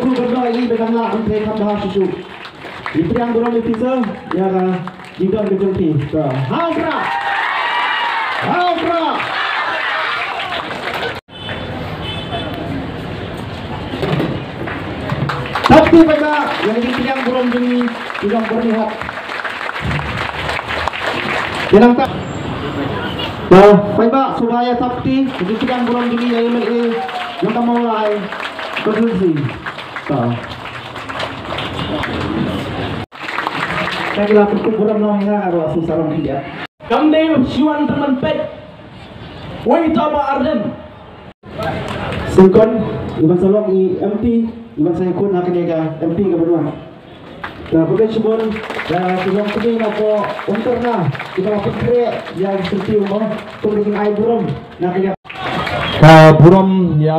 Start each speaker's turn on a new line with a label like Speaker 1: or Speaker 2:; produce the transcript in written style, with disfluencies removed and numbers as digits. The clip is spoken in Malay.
Speaker 1: Aku berdoa ini bagaimana untuk tambah susu. Itu yang dorang netizen ya juga berhenti. Hausra. Tapi pada yang yang dorang ini tidak berlihat. Bilang tak. Baik supaya sakti begitu yang dorang ini yang tak mau lain berfungsi. Saya kira perkumpulan namanya harus susah orang dia.
Speaker 2: Kamdev Siwan teman pet. Woi taba Arden.
Speaker 1: Singkon, iban salok MT, iban saya kun haknya ka MT ka berdua. Nah, bukan cuma tulang kini apa untuk na kita pikir yang seperti umum, tu bikin air burung, nak dia.
Speaker 2: Burung ya.